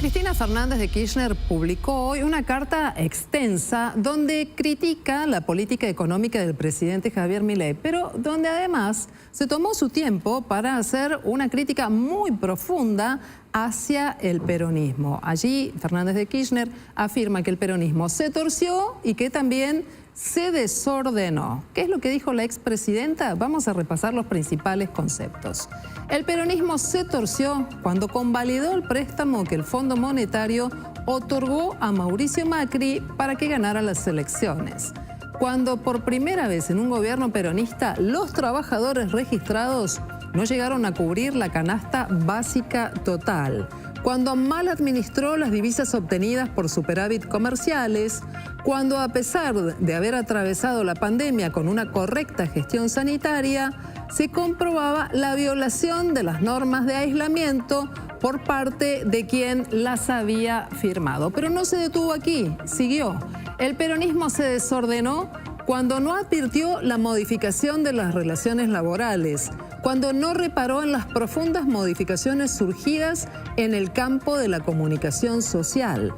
Cristina Fernández de Kirchner publicó hoy una carta extensa donde critica la política económica del presidente Javier Milei, pero donde además se tomó su tiempo para hacer una crítica muy profunda hacia el peronismo. Allí Fernández de Kirchner afirma que el peronismo se torció y que también se desordenó. ¿Qué es lo que dijo la expresidenta? Vamos a repasar los principales conceptos. El peronismo se torció cuando convalidó el préstamo que el Fondo Monetario otorgó a Mauricio Macri para que ganara las elecciones. Cuando por primera vez en un gobierno peronista los trabajadores registrados no llegaron a cubrir la canasta básica total. Cuando mal administró las divisas obtenidas por superávit comerciales, cuando a pesar de haber atravesado la pandemia con una correcta gestión sanitaria, se comprobaba la violación de las normas de aislamiento por parte de quien las había firmado. Pero no se detuvo aquí, siguió. El peronismo se desordenó cuando no advirtió la modificación de las relaciones laborales, cuando no reparó en las profundas modificaciones surgidas en el campo de la comunicación social,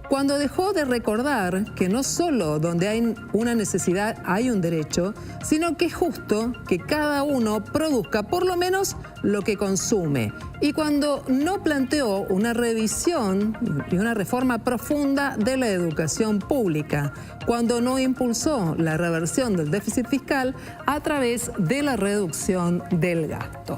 cuando dejó de recordar que no solo donde hay una necesidad hay un derecho, sino que es justo que cada uno produzca por lo menos lo que consume. Y cuando no planteó una revisión y una reforma profunda de la educación pública, cuando no impulsó la reversión del déficit fiscal a través de la reducción del gasto.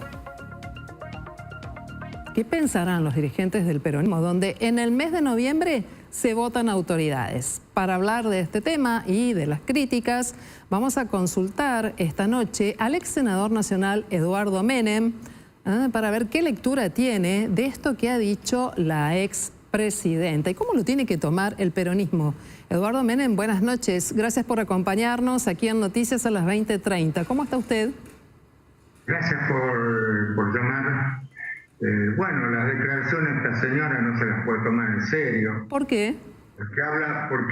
¿Qué pensarán los dirigentes del peronismo, donde en el mes de noviembre se votan autoridades? Para hablar de este tema y de las críticas, vamos a consultar esta noche al ex senador nacional Eduardo Menem para ver qué lectura tiene de esto que ha dicho la expresidenta y cómo lo tiene que tomar el peronismo. Eduardo Menem, buenas noches. Gracias por acompañarnos aquí en Noticias a las 20:30. ¿Cómo está usted? Gracias por llamar. Bueno, las declaraciones de esta señora no se las puede tomar en serio. ¿Por qué? Porque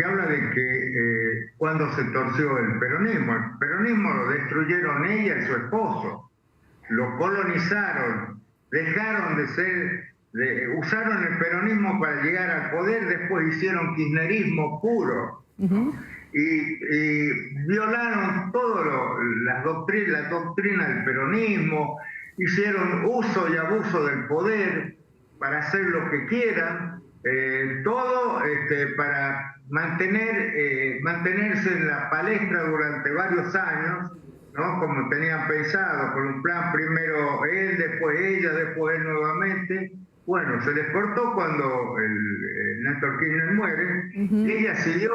habla de que cuando se torció el peronismo lo destruyeron ella y su esposo, lo colonizaron, dejaron de ser, usaron el peronismo para llegar al poder, después hicieron kirchnerismo puro. Y violaron todo la doctrina del peronismo, hicieron uso y abuso del poder para hacer lo que quieran, todo para mantenerse en la palestra durante varios años, ¿no? Como tenían pensado, con un plan primero él, después ella, después él nuevamente. Bueno, se les cortó cuando el Néstor Kirchner muere, y ella siguió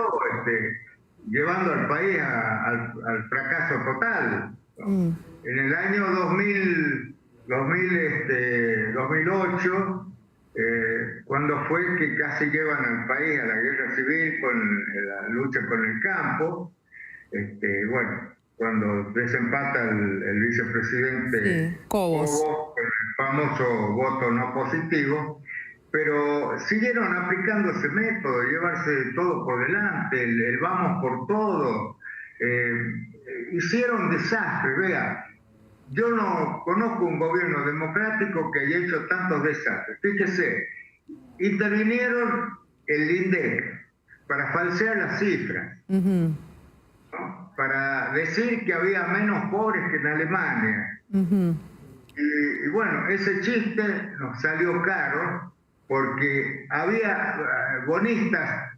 llevando al país al fracaso total, ¿no? En el año 2008, cuando fue que casi llevan al país a la guerra civil con la lucha con el campo, bueno, cuando desempata el vicepresidente Cobos con el famoso voto no positivo, pero siguieron aplicando ese método, llevarse todo por delante, el vamos por todo. Hicieron desastre, vea. Yo no conozco un gobierno democrático que haya hecho tantos desastres. Fíjese, intervinieron el INDEC para falsear las cifras, ¿no? Para decir que había menos pobres que en Alemania. Y bueno, ese chiste nos salió caro porque había bonistas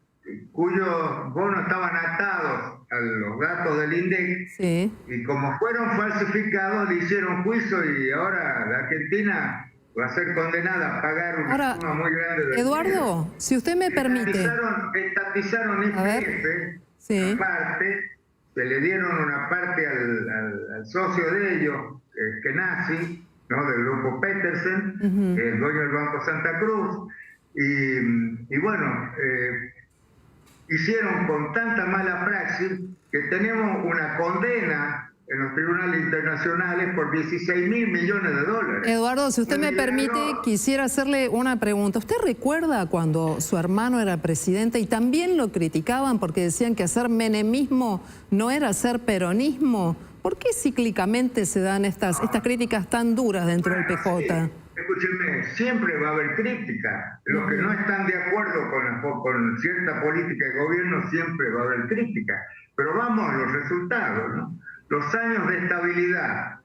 cuyos bonos estaban atados a los datos del INDEC, y como fueron falsificados le hicieron juicio y ahora la Argentina va a ser condenada a pagar una suma muy grande de Eduardo, dinero. Si usted me permite. Estatizaron IPF, parte, se le dieron una parte al socio de ellos, Kenazi, ¿no? Del grupo Petersen, el dueño del Banco Santa Cruz, y bueno, hicieron con tanta mala praxis que tenemos una condena en los tribunales internacionales por 16.000 millones de dólares. Eduardo, si usted me permite, quisiera hacerle una pregunta. ¿Usted recuerda cuando su hermano era presidente y también lo criticaban porque decían que hacer menemismo no era hacer peronismo? ¿Por qué cíclicamente se dan estas críticas tan duras dentro del PJ? Escúcheme, siempre va a haber crítica. Los que no están de acuerdo con cierta política de gobierno, siempre va a haber crítica. Pero vamos a los resultados, ¿no? Los años de estabilidad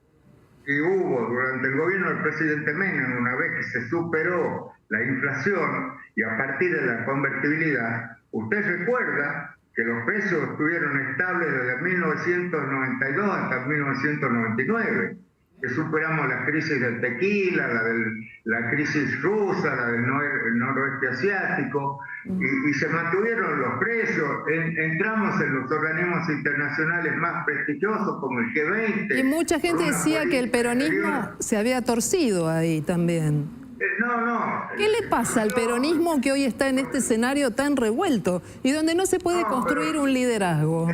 que hubo durante el gobierno del presidente Menem, una vez que se superó la inflación y a partir de la convertibilidad, usted recuerda que los precios estuvieron estables desde 1992 hasta 1999, que superamos la crisis del tequila, la crisis rusa, la del noroeste asiático, y se mantuvieron los precios. Entramos en los organismos internacionales más prestigiosos como el G20. Y mucha gente decía que el peronismo se había torcido ahí también. No. ¿Qué le pasa al peronismo que hoy está en este escenario tan revuelto y donde no se puede construir un liderazgo?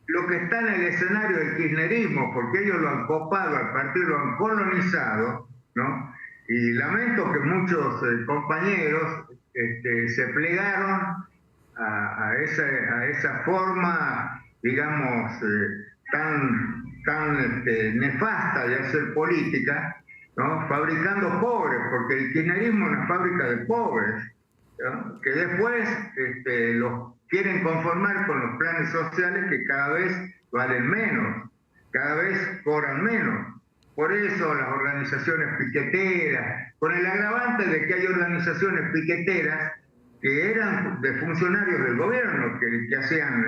Lo que está en el escenario del kirchnerismo, porque ellos lo han copado al partido, lo han colonizado, ¿no? Y lamento que muchos compañeros se plegaron a esa forma, digamos, tan nefasta de hacer política, ¿no? Fabricando pobres, porque el kirchnerismo es una fábrica de pobres, ¿no? Que después los quieren conformar con los planes sociales que cada vez valen menos, cada vez cobran menos. Por eso las organizaciones piqueteras, con el agravante de que hay organizaciones piqueteras que eran de funcionarios del gobierno, que hacían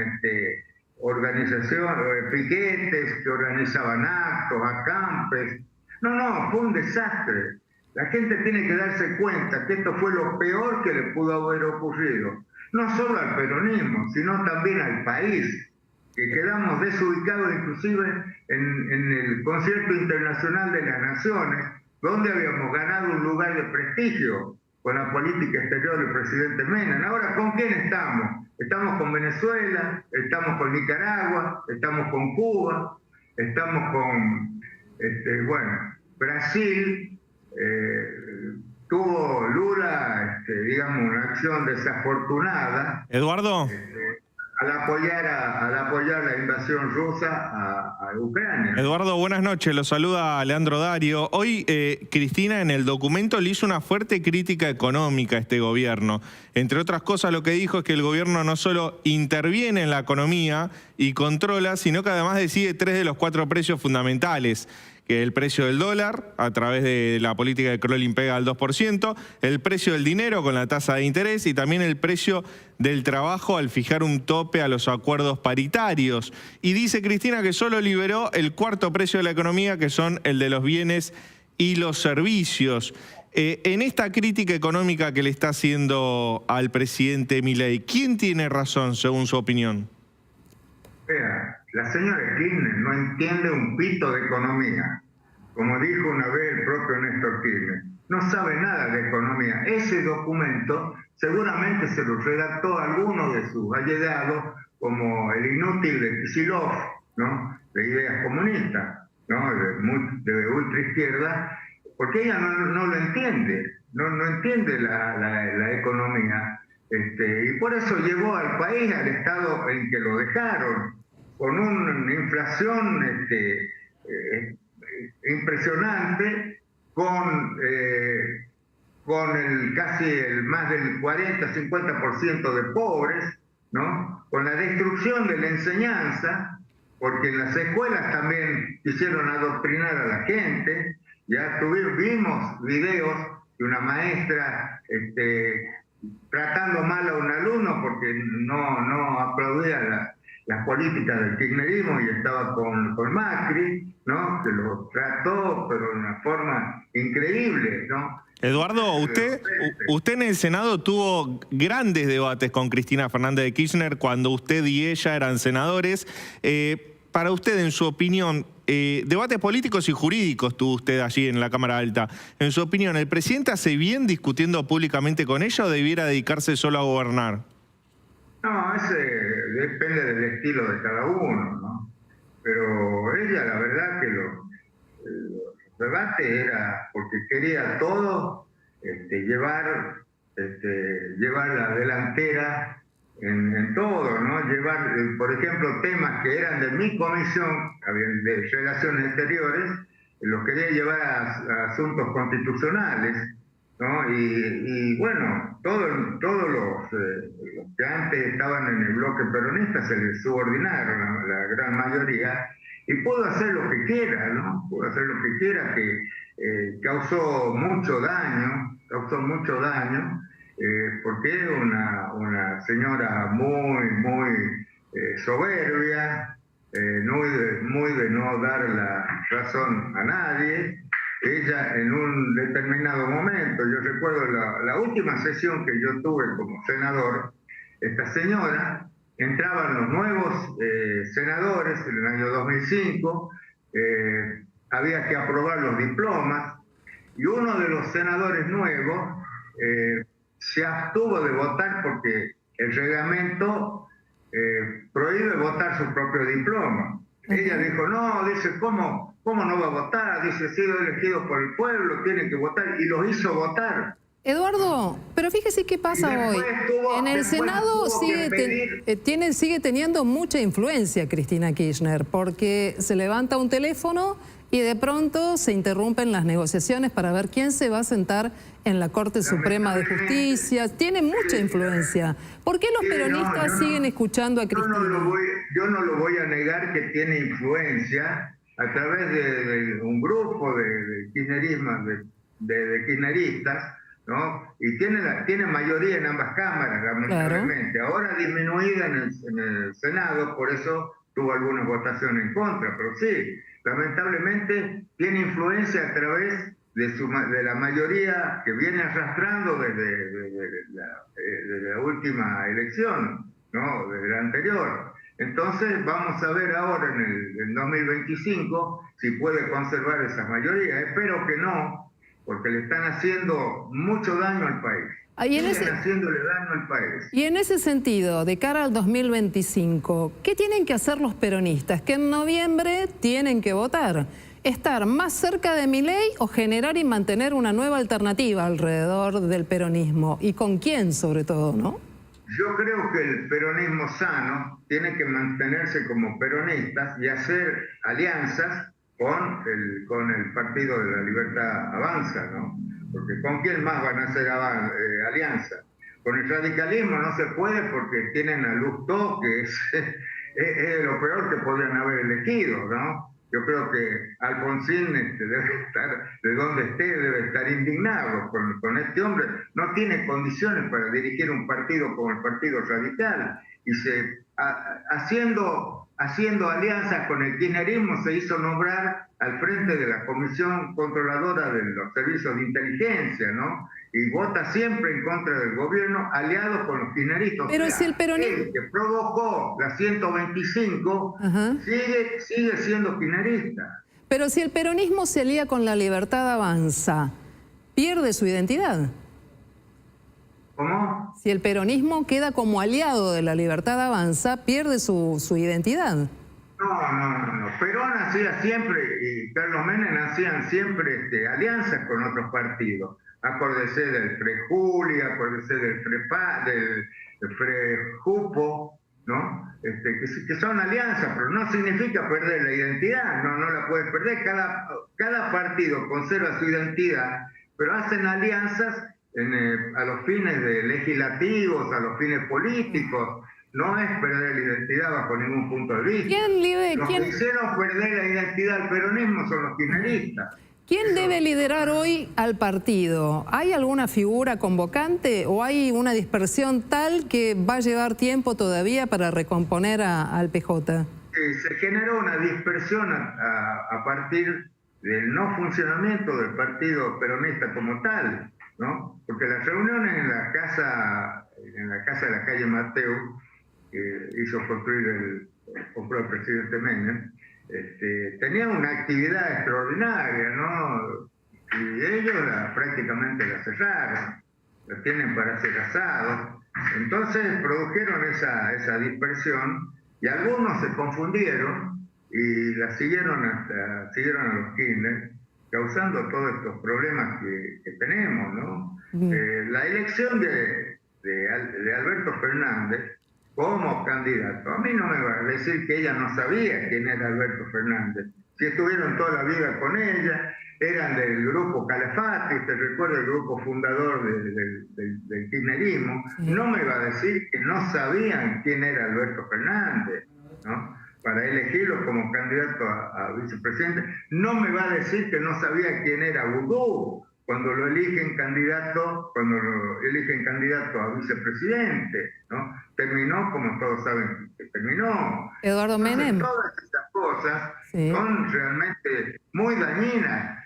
organizaciones, piquetes, que organizaban actos, acampes. No, fue un desastre. La gente tiene que darse cuenta que esto fue lo peor que le pudo haber ocurrido, no solo al peronismo, sino también al país, que quedamos desubicados inclusive en el Concierto Internacional de las Naciones, donde habíamos ganado un lugar de prestigio con la política exterior del presidente Menem. Ahora, ¿con quién estamos? Estamos con Venezuela, estamos con Nicaragua, estamos con Cuba, estamos con, Brasil. Tuvo Lula, digamos, una acción desafortunada. Eduardo. Al apoyar la invasión rusa a Ucrania. Eduardo, buenas noches. Lo saluda Leandro Dario. Hoy Cristina en el documento le hizo una fuerte crítica económica a este gobierno. Entre otras cosas, lo que dijo es que el gobierno no solo interviene en la economía y controla, sino que además decide 3 de los 4 precios fundamentales, que el precio del dólar, a través de la política de Kroll pega al 2%, el precio del dinero con la tasa de interés y también el precio del trabajo al fijar un tope a los acuerdos paritarios. Y dice Cristina que solo liberó el 4.º precio de la economía, que son el de los bienes y los servicios. En esta crítica económica que le está haciendo al presidente Milei, ¿quién tiene razón según su opinión? Vea, la señora Kirchner no entiende un pito de economía. Como dijo una vez el propio Néstor Kirchner, no sabe nada de economía. Ese documento seguramente se lo redactó alguno de sus allegados, como el inútil de Kicillof, ¿no? De ideas comunistas, ¿no? De ultraizquierda, porque ella no lo entiende, no entiende la economía. Y por eso llegó al país al estado en que lo dejaron, con una inflación impresionante, con más del 40-50% de pobres, ¿no? Con la destrucción de la enseñanza, porque en las escuelas también quisieron adoctrinar a la gente. Ya vimos videos de una maestra tratando mal a un alumno porque no aplaudía las políticas del kirchnerismo y estaba con Macri, ¿no? Que lo trató, pero de una forma increíble, ¿no? Eduardo, usted en el Senado tuvo grandes debates con Cristina Fernández de Kirchner cuando usted y ella eran senadores. Para usted, en su opinión, debates políticos y jurídicos tuvo usted allí en la Cámara Alta. En su opinión, ¿el presidente hace bien discutiendo públicamente con ella o debiera dedicarse solo a gobernar? No, ese depende del estilo de cada uno, ¿no? Pero ella, la verdad que los debates era porque quería todo llevar la delantera en todo, ¿no? Llevar, por ejemplo, temas que eran de mi comisión, de Relaciones Exteriores, lo quería llevar a asuntos constitucionales, ¿no? Y bueno, todos los que antes estaban en el bloque peronista se les subordinaron, la gran mayoría, y pudo hacer lo que quiera, ¿no? Pudo hacer lo que quiera, que causó mucho daño, porque era una señora muy soberbia, muy de no dar la razón a nadie. Ella en un determinado momento, yo recuerdo la última sesión que yo tuve como senador, esta señora, entraban los nuevos senadores en el año 2005, había que aprobar los diplomas, y uno de los senadores nuevos se abstuvo de votar porque el reglamento prohíbe votar su propio diploma. Ella dijo, no, dice, ¿cómo no va a votar? Dice, ha sido elegido por el pueblo, tiene que votar, y lo hizo votar. Eduardo, pero fíjese qué pasa hoy. En el Senado sigue teniendo mucha influencia Cristina Kirchner, porque se levanta un teléfono y de pronto se interrumpen las negociaciones para ver quién se va a sentar en la Corte Suprema de Justicia. Tiene mucha influencia. ¿Por qué los peronistas siguen escuchando a Cristina? Yo no lo voy a negar que tiene influencia a través de un grupo de kirchnerismo, de kirchneristas, ¿no? Y tiene mayoría en ambas cámaras, lamentablemente. Claro. Ahora disminuida en el Senado, por eso tuvo algunas votaciones en contra, pero sí, lamentablemente tiene influencia a través de la mayoría que viene arrastrando desde la última elección, ¿no? Desde la anterior. Entonces vamos a ver ahora en el 2025 si puede conservar esa mayoría. Espero que no, porque le están haciendo mucho daño al país. Haciéndole daño al país. Y en ese sentido, de cara al 2025, ¿qué tienen que hacer los peronistas? Que en noviembre tienen que votar. ¿Estar más cerca de Milei o generar y mantener una nueva alternativa alrededor del peronismo? ¿Y con quién, sobre todo, no? Yo creo que el peronismo sano tiene que mantenerse como peronistas y hacer alianzas con el Partido de la Libertad Avanza, ¿no? Porque ¿con quién más van a hacer alianza? Con el radicalismo no se puede porque tienen a Lustó, que es lo peor que podrían haber elegido, ¿no? Yo creo que Alfonsín debe estar, de donde esté, debe estar indignado con este hombre. No tiene condiciones para dirigir un partido como el Partido Radical. Y haciendo alianzas con el kirchnerismo se hizo nombrar al frente de la Comisión Controladora de los Servicios de Inteligencia, ¿no? Y vota siempre en contra del gobierno, aliado con los kirchneristas. Pero si el peronismo... El que provocó la 125 sigue siendo kirchnerista. Pero si el peronismo se alía con la Libertad Avanza, ¿pierde su identidad? ¿Cómo? Si el peronismo queda como aliado de la Libertad Avanza, ¿pierde su identidad? No. Perón hacía siempre, y Carlos Menem hacían siempre alianzas con otros partidos. Acuérdese del Frejuli, acuérdese del Frejupo, ¿no? Que son alianzas, pero no significa perder la identidad, no la puedes perder. Cada partido conserva su identidad, pero hacen alianzas a los fines legislativos, a los fines políticos. No es perder la identidad bajo ningún punto de vista. Los que hicieron perder la identidad al peronismo son los kirchneristas. ¿Quién debe liderar hoy al partido? ¿Hay alguna figura convocante o hay una dispersión tal que va a llevar tiempo todavía para recomponer al PJ? Se generó una dispersión a partir del no funcionamiento del partido peronista como tal, ¿no? Porque las reuniones en la casa de la calle Mateo, que hizo compró el presidente Menem, tenían una actividad extraordinaria, ¿no? Y ellos prácticamente la cerraron, la tienen para hacer asados. Entonces produjeron esa dispersión y algunos se confundieron y la siguieron a los Kirchner, causando todos estos problemas que tenemos, ¿no? La elección de Alberto Fernández como candidato. A mí no me va a decir que ella no sabía quién era Alberto Fernández. Si estuvieron toda la vida con ella, eran del grupo Calafate, te recuerda el grupo fundador del kirchnerismo, no me va a decir que no sabían quién era Alberto Fernández, ¿no? Para elegirlo como candidato a vicepresidente. No me va a decir que no sabía quién era Vudú cuando lo eligen candidato, a vicepresidente, ¿no? Terminó como todos saben que terminó. Eduardo Menem. Todas estas cosas son realmente muy dañinas,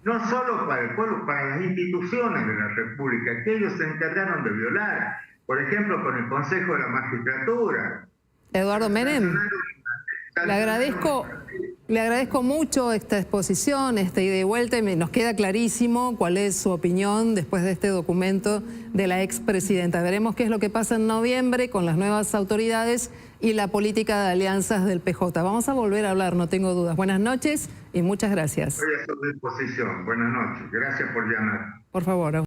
no solo para el pueblo, para las instituciones de la República, que ellos se encargaron de violar. Por ejemplo, con el Consejo de la Magistratura. Eduardo Menem, le agradezco mucho esta exposición, esta ida y vuelta, y nos queda clarísimo cuál es su opinión después de este documento de la expresidenta. Veremos qué es lo que pasa en noviembre con las nuevas autoridades y la política de alianzas del PJ. Vamos a volver a hablar, no tengo dudas. Buenas noches y muchas gracias. Estoy a su disposición. Buenas noches. Gracias por llamar. Por favor.